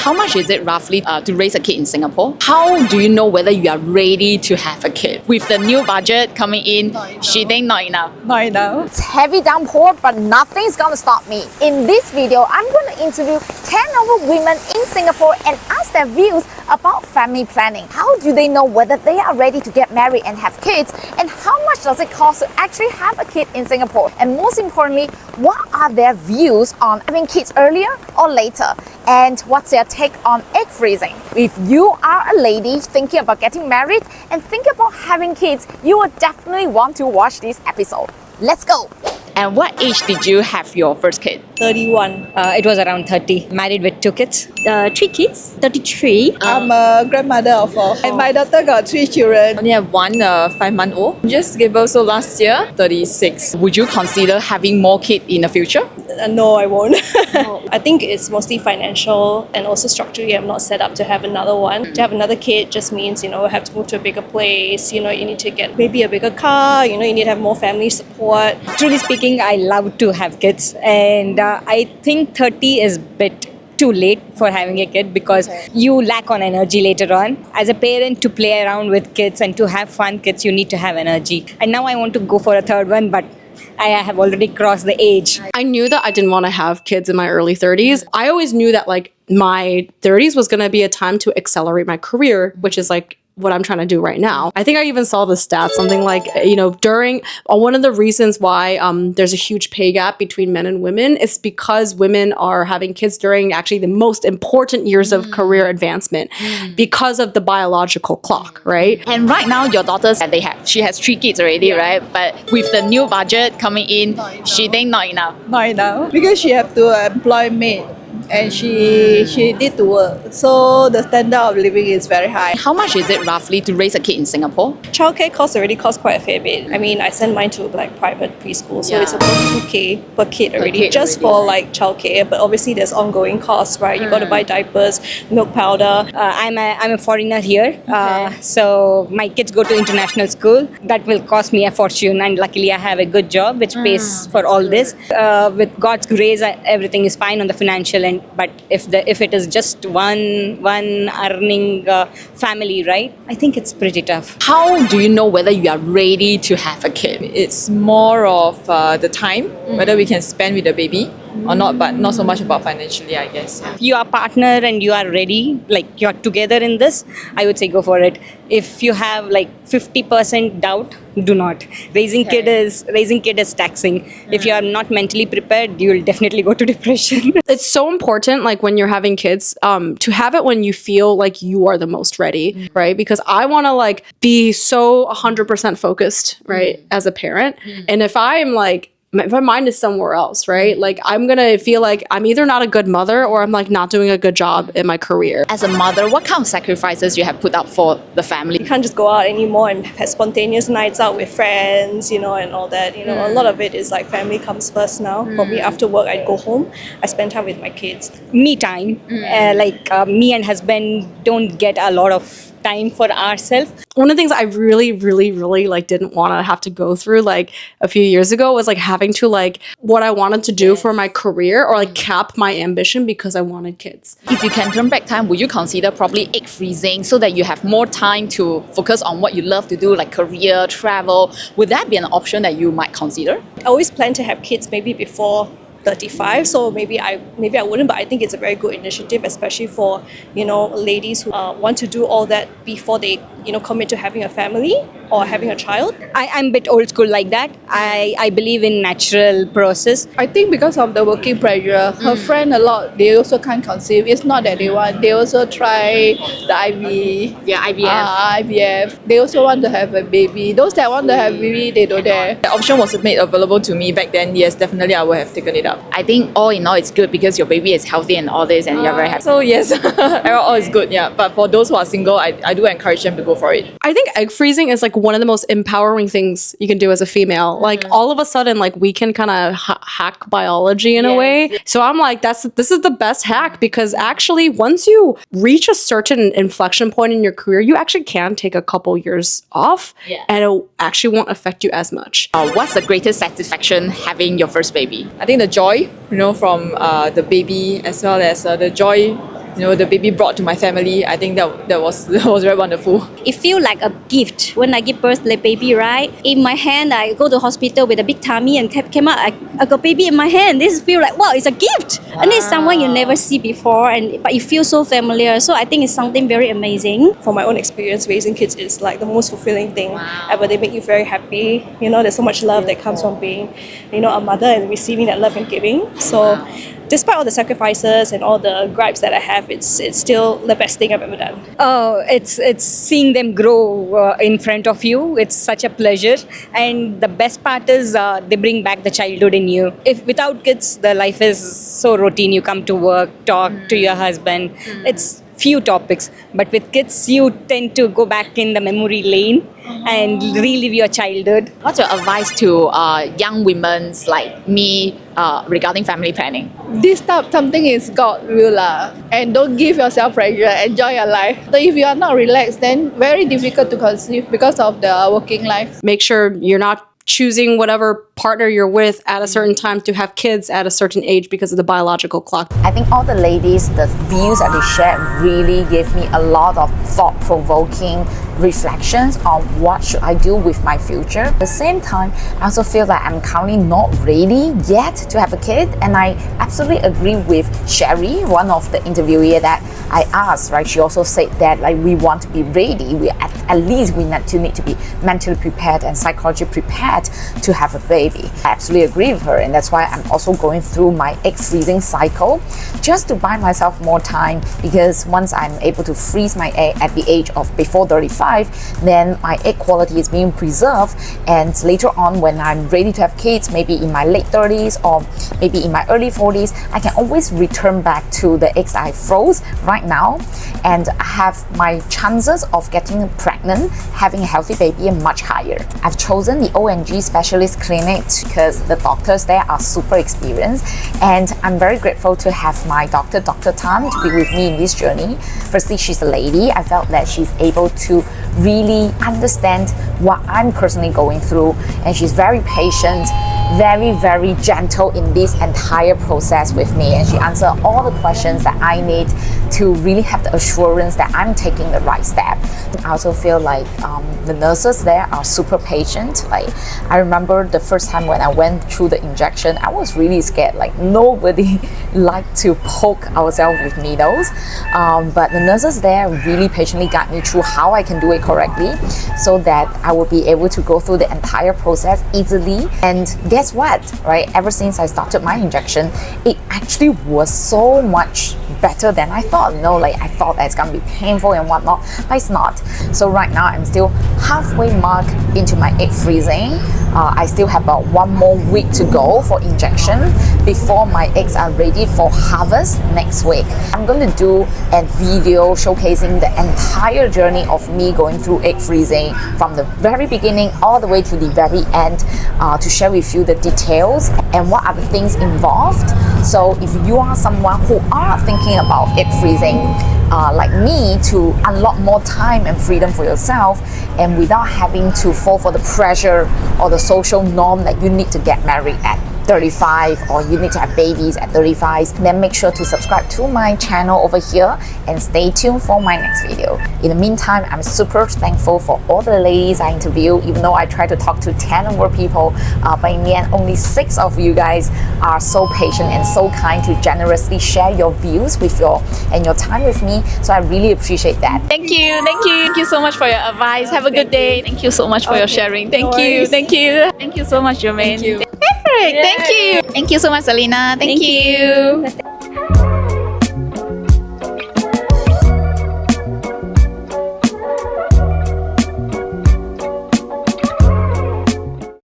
How much is it roughly to raise a kid in Singapore? How do you know whether you are ready to have a kid? With the new budget coming in, she think not enough. Not enough. It's heavy downpour, but nothing's gonna stop me. In this video, I'm gonna interview 10 other women in Singapore and ask their views about family planning. How do they know whether they are ready to get married and have kids? And how much does it cost to actually have a kid in Singapore? And most importantly, what are their views on having kids earlier or later? And what's their take on egg freezing? If you are a lady thinking about getting married and thinking about having kids, you will definitely want to watch this episode. Let's go! And what age did you have your first kid? 31. It was around 30. Married with 2 kids. 3 kids, 33. I'm a grandmother of 4. And my daughter got 3 children. Only have one 5-month-old. Just gave birth last year, 36. Would you consider having more kids in the future? No, I won't. I think it's mostly financial and also structurally I'm not set up to have another one. To have another kid just means, we have to move to a bigger place. You need to get maybe a bigger car. You need to have more family support. Truly speaking, I love to have kids, and I think 30 is a bit too late for having a kid because you lack on energy later on. As a parent, to play around with kids and to have fun kids, you need to have energy. And now I want to go for a third one, but I have already crossed the age. I knew that I didn't want to have kids in my early 30s. I always knew that my 30s was going to be a time to accelerate my career, which is what I'm trying to do right now. I think I even saw the stats, something during one of the reasons why there's a huge pay gap between men and women is because women are having kids during actually the most important years of career advancement because of the biological clock, right? And right now, your daughters, she has 3 kids already, right? But with the new budget coming in, she think not enough. Not enough. Because she have to employ maid. And she need to work. So the standard of living is very high. How much is it roughly to raise a kid in Singapore? Childcare costs already cost quite a fair bit. I mean, I send mine to private preschool, so it's about 2K per kid already, just for childcare. But obviously, there's ongoing costs, right? You got to buy diapers, milk powder. I'm a foreigner here, so my kids go to international school. That will cost me a fortune, and luckily I have a good job which pays for all this. With God's grace, everything is fine on the financial end. But if it is just one earning family, right? I think it's pretty tough. How do you know whether you are ready to have a kid? It's more of the time, whether we can spend with the baby or not, but not so much about financially, I guess. If you are a partner and you are ready, you're together in this, I would say go for it. If you have 50% doubt, do not. Raising kid is taxing. If you are not mentally prepared, you will definitely go to depression. It's so important, when you're having kids, to have it when you feel like you are the most ready, right? Because I want to be so 100% focused, right, as a parent. And if I'm if my mind is somewhere else, right? I'm going to feel like I'm either not a good mother or I'm not doing a good job in my career. As a mother, what kind of sacrifices you have put up for the family? You can't just go out anymore and have spontaneous nights out with friends, and all that. A lot of it is family comes first now. For me, after work, I'd go home. I spend time with my kids. Me time. Me and husband don't get a lot of time for ourselves. One of the things I really, really, really didn't want to have to go through a few years ago was having to what I wanted to do for my career or cap my ambition because I wanted kids. If you can turn back time, would you consider probably egg freezing so that you have more time to focus on what you love to do, like career, travel? Would that be an option that you might consider? I always plan to have kids maybe before 35, so maybe I wouldn't, but I think it's a very good initiative, especially for ladies who want to do all that before they commit to having a family or having a child. I'm a bit old school like that. I believe in natural process. I think because of the working pressure, her friend a lot, they also can't conceive. It's not that they want, they also try the IVF. They also want to have a baby. Those that want to have a baby, they don't dare. The option was made available to me back then. Yes, definitely I would have taken it up. I think all in all, it's good because your baby is healthy and all this and you're very happy. So yes, all is good, yeah. But for those who are single, I do encourage them to go for it. I think egg freezing is one of the most empowering things you can do as a female. All of a sudden, we can kind of hack biology in a way. So I'm this is the best hack because actually once you reach a certain inflection point in your career, you actually can take a couple years off and it actually won't affect you as much. What's the greatest satisfaction having your first baby? I think the joy, from the baby as well as the joy the baby brought to my family. I think that was that was very wonderful. It feels like a gift when I give birth to the baby, right? In my hand, I go to hospital with a big tummy and came out. I got baby in my hand. This feel like wow, it's a gift, and it's someone you never see before, but it feels so familiar. So I think it's something very amazing. From my own experience, raising kids is like the most fulfilling thing ever. They make you very happy. There's so much love that comes from being, a mother and receiving that love and giving. So despite all the sacrifices and all the gripes that I have, it's still the best thing I've ever done. Oh, it's seeing them grow in front of you. It's such a pleasure, and the best part is they bring back the childhood in you. If without kids, the life is so routine. You come to work, talk to your husband. It's few topics, but with kids, you tend to go back in the memory lane and relive your childhood. What's your advice to young women like me regarding family planning? This stuff, something is God will lah. And don't give yourself pressure. Enjoy your life. So if you are not relaxed, then very difficult to conceive because of the working life. Make sure you're not choosing whatever partner you're with at a certain time to have kids at a certain age because of the biological clock. I think all the ladies, the views that they shared really gave me a lot of thought-provoking reflections on what should I do with my future. At the same time, I also feel that I'm currently not ready yet to have a kid, and I absolutely agree with Sherry, one of the interviewees that I asked, right? She also said that like we want to be ready. We at least we need to be mentally prepared and psychologically prepared to have a baby. I absolutely agree with her, and that's why I'm also going through my egg freezing cycle just to buy myself more time, because once I'm able to freeze my egg at the age of before 35, then my egg quality is being preserved, and later on when I'm ready to have kids, maybe in my late 30s or maybe in my early 40s, I can always return back to the eggs I froze right now, and have my chances of getting pregnant, having a healthy baby, are much higher. I've chosen the O&G Specialist Clinic because the doctors there are super experienced, and I'm very grateful to have my doctor, Dr. Tan, to be with me in this journey. Firstly, she's a lady. I felt that she's able to really understand what I'm personally going through, and she's very patient, very, very gentle in this entire process with me, and she answered all the questions that I need to really have the assurance that I'm taking the right step. I also feel like the nurses there are super patient. Like, I remember the first time when I went through the injection, I was really scared. Like, nobody liked to poke ourselves with needles, but the nurses there really patiently guide me through how I can do it correctly, so that I will be able to go through the entire process easily. And guess what, right? Ever since I started my injection, it actually was so much better than I thought. Like I thought that it's gonna be painful and whatnot, but it's not. So right now I'm still halfway mark into my egg freezing. I still have about 1 more week to go for injection before my eggs are ready for harvest next week. I'm going to do a video showcasing the entire journey of me going through egg freezing from the very beginning all the way to the very end, to share with you the details and what are the things involved. So if you are someone who are thinking about egg freezing, like me, to unlock more time and freedom for yourself, and without having to fall for the pressure or the social norm that you need to get married at 35 or you need to have babies at 35, then make sure to subscribe to my channel over here and stay tuned for my next video. In the meantime, I'm super thankful for all the ladies I interview, even though I try to talk to 10 more people, but in the end only 6 of you guys are so patient and so kind to generously share your views with your time with me. So I really appreciate that. Thank you so much for your advice. Have a good day. Thank you so much for your sharing. Thank you so much, Jermaine. Thank you so much, Selena. Thank you.